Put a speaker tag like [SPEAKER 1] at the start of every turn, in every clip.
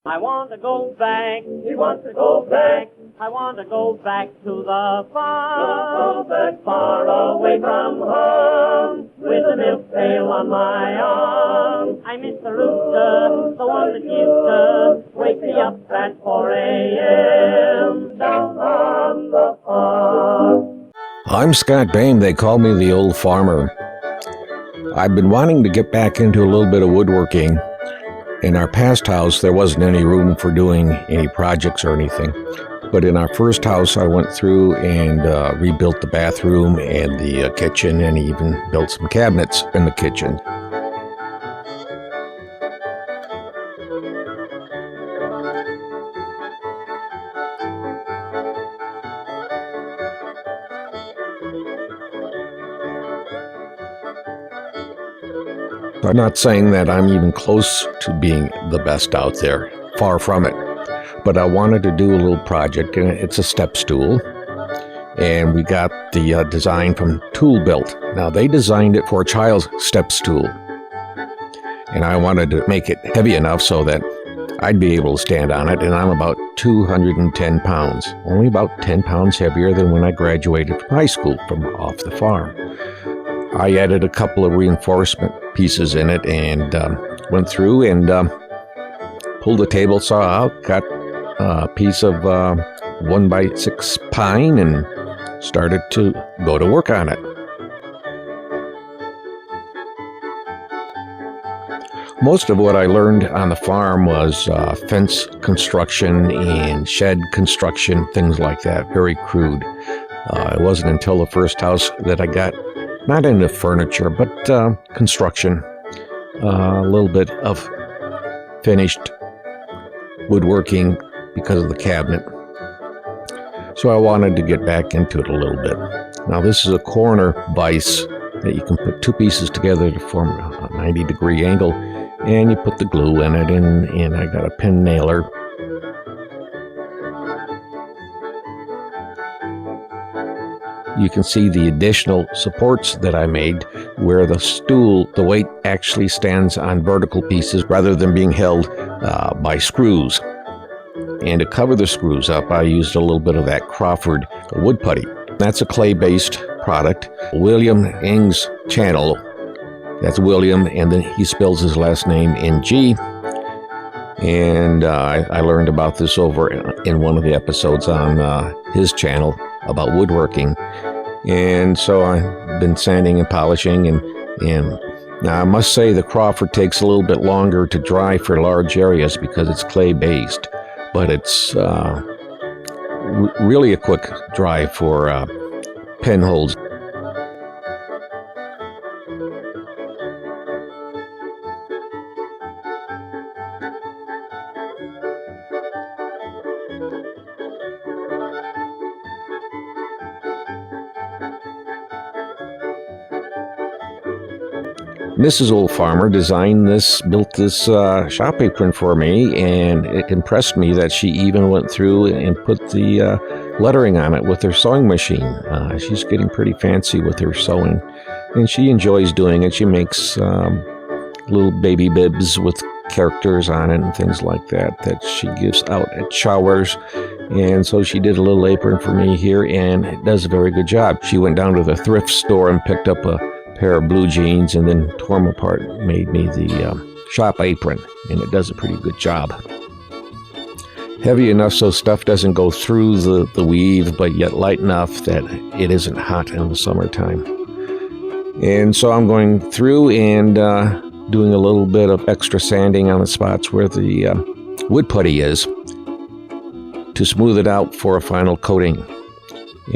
[SPEAKER 1] I want to go back. He wants to go back. I want to go back to the farm. Go back far away from home, with a milk pail on my arm. I miss the rooster, the one that used to wake me up at 4 a.m. down on the farm.
[SPEAKER 2] I'm Scott Bain. They call me the old farmer. I've been wanting to get back into a little bit of woodworking. In our past house, there wasn't any room for doing any projects or anything. But in our first house, I went through and rebuilt the bathroom and the kitchen, and even built some cabinets in the kitchen. I'm not saying that I'm even close to being the best out there, far from it. But I wanted to do a little project, and it's a step stool. And we got the design from Tool Built. Now, they designed it for a child's step stool. And I wanted to make it heavy enough so that I'd be able to stand on it, and I'm about 210 pounds, only about 10 pounds heavier than when I graduated from high school from off the farm. I added a couple of reinforcement pieces in it and went through and pulled the table saw out, got a piece of 1x6 pine and started to go to work on it. Most of what I learned on the farm was fence construction and shed construction, things like that, very crude. It wasn't until the first house that I got not into furniture, but construction, a little bit of finished woodworking because of the cabinet. So I wanted to get back into it a little bit. Now this is a corner vise that you can put two pieces together to form a 90-degree angle, and you put the glue in it, and I got a pin nailer. You can see the additional supports that I made where the stool, the weight actually stands on vertical pieces rather than being held by screws. And to cover the screws up, I used a little bit of that Crawford wood putty. That's a clay-based product. William Ng's channel, that's William, and then he spells his last name Ng. And I learned about this over in one of the episodes on his channel about woodworking. And so I've been sanding and polishing, and now I must say the Crawford takes a little bit longer to dry for large areas because it's clay-based, but it's really a quick dry for pen holes. Mrs. Old Farmer designed this, built this shop apron for me, and it impressed me that she even went through and put the lettering on it with her sewing machine. She's getting pretty fancy with her sewing, and she enjoys doing it. She makes little baby bibs with characters on it and things like that she gives out at showers. And so she did a little apron for me here, and it does a very good job. She went down to the thrift store and picked up a pair of blue jeans and then tore them apart and made me the shop apron, and it does a pretty good job. Heavy enough so stuff doesn't go through the weave, but yet light enough that it isn't hot in the summertime. And so I'm going through and doing a little bit of extra sanding on the spots where the wood putty is to smooth it out for a final coating.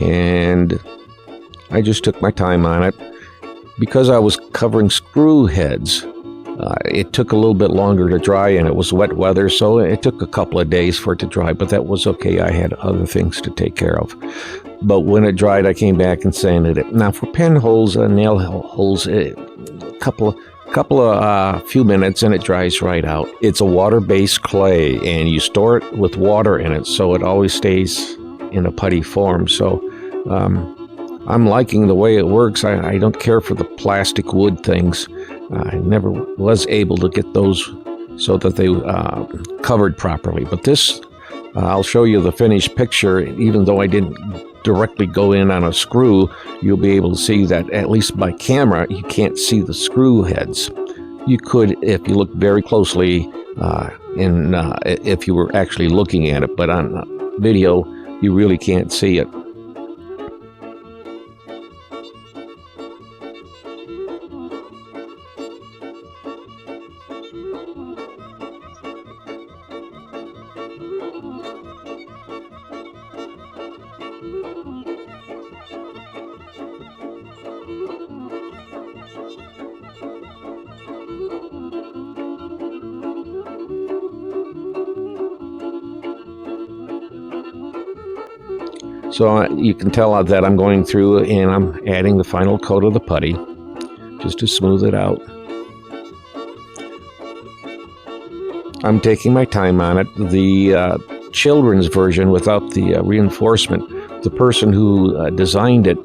[SPEAKER 2] And I just took my time on it. Because I was covering screw heads, it took a little bit longer to dry, and it was wet weather, so it took a couple of days for it to dry, but that was okay. I had other things to take care of. But when it dried, I came back and sanded it. Now for pen holes and nail holes, a few minutes and it dries right out. It's a water-based clay, and you store it with water in it, so it always stays in a putty form. So I'm liking the way it works. I don't care for the plastic wood things. I never was able to get those so that they covered properly. But this, I'll show you the finished picture. Even though I didn't directly go in on a screw, you'll be able to see that, at least by camera, you can't see the screw heads. You could if you look very closely, if you were actually looking at it, but on video, you really can't see it. So you can tell that I'm going through and I'm adding the final coat of the putty just to smooth it out. I'm taking my time on it. The children's version without the reinforcement, the person who designed it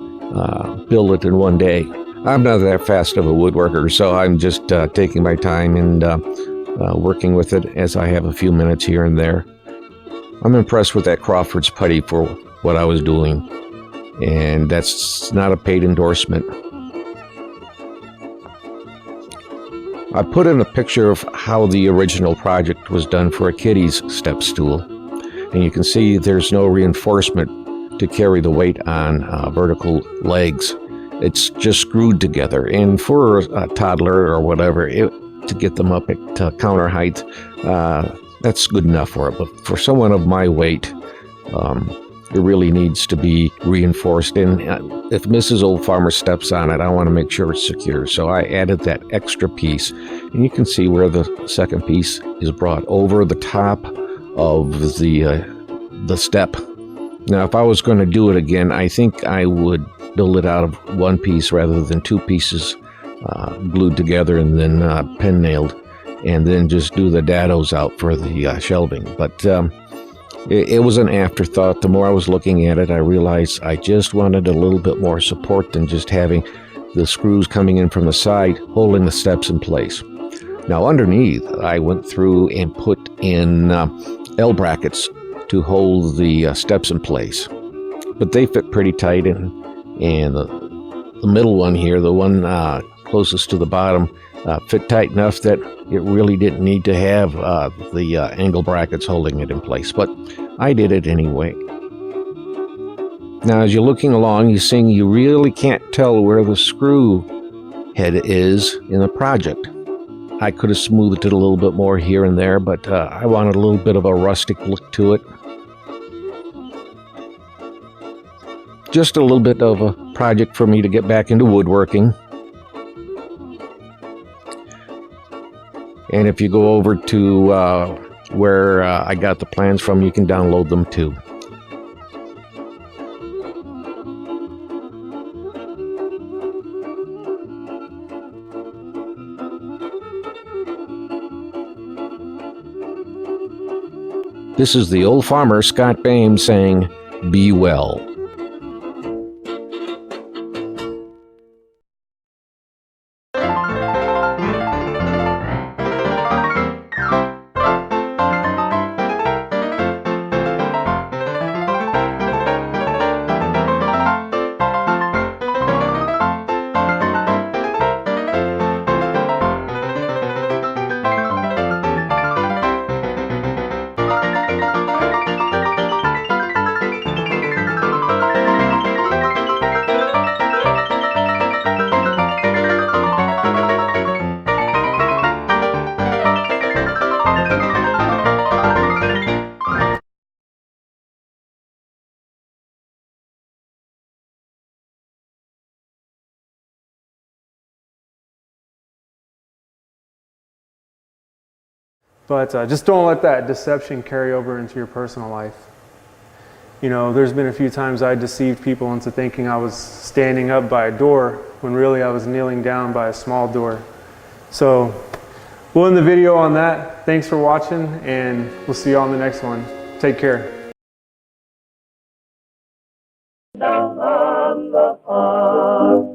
[SPEAKER 2] built it in one day. I'm not that fast of a woodworker, so I'm just taking my time and working with it as I have a few minutes here and there. I'm impressed with that Crawford's putty for what I was doing, and that's not a paid endorsement. I put in a picture of how the original project was done for a kiddie's step stool, and you can see there's no reinforcement to carry the weight on vertical legs. It's just screwed together, and for a toddler or whatever, to get them up at counter height, that's good enough for it. But for someone of my weight, it really needs to be reinforced. And if Mrs. Old Farmer steps on it, I want to make sure it's secure. So I added that extra piece. And you can see where the second piece is brought over the top of the step. Now, if I was going to do it again, I think I would build it out of one piece rather than two pieces glued together and then pen nailed, and then just do the dados out for the shelving. But it was an afterthought. The more I was looking at it, I realized I just wanted a little bit more support than just having the screws coming in from the side holding the steps in place. Now underneath, I went through and put in L brackets to hold the steps in place. But they fit pretty tight, and the middle one here, the one closest to the bottom, fit tight enough that it really didn't need to have the angle brackets holding it in place, but I did it anyway. Now, as you're looking along, you're seeing you really can't tell where the screw head is in the project. I could have smoothed it a little bit more here and there, but I wanted a little bit of a rustic look to it. Just a little bit of a project for me to get back into woodworking. And if you go over to where I got the plans from, you can download them too. This is the old farmer, Scott Bames, saying, "Be well."
[SPEAKER 3] But just don't let that deception carry over into your personal life. You know, there's been a few times I deceived people into thinking I was standing up by a door when really I was kneeling down by a small door. So we'll end the video on that. Thanks for watching, and we'll see you on the next one. Take care.
[SPEAKER 1] Down on the farm,